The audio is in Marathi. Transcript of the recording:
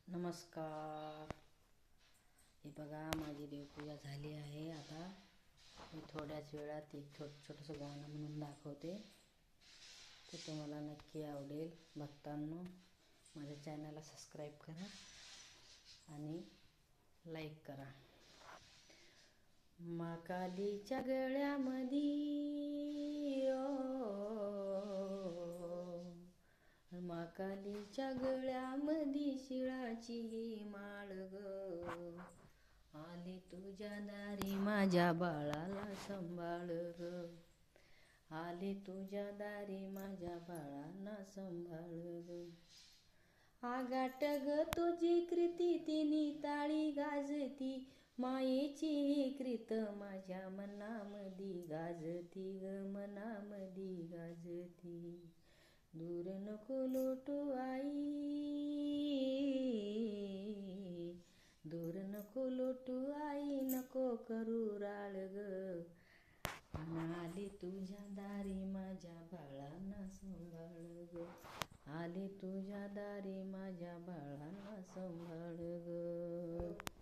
नमस्कार. हे बघा, माझी देवपूजा झाली आहे. आता मी थोड्याच वेळात एक छोटंसं गाणं म्हणून दाखवते. ते तुम्हाला नक्की आवडेल. भक्तांनो, माझ्या चॅनलला सबस्क्राईब करा आणि लाईक करा. महाकालीच्या गळ्यामध्ये महाकालीच्या गळ्यामध्ये शिळाची माळ ग. आले तुझ्या दारी माझ्या बाळाला सांभाळ ग. आले तुझ्या दारी माझ्या बाळाला सांभाळ ग. आगाट ग तुझी कृती तिनी ताळी गाजती. मायेची कृत माझ्या मनामधी गाजती ग, मनामधी गाजती. दूर नको लोटू आई, दूर नको लोटू आई, नको करू राळ ग. आले तुझ्या दारी माझ्या बाळांना सांभाळ ग. आले तुझ्या दारी माझ्या बाळांना सांभाळ ग.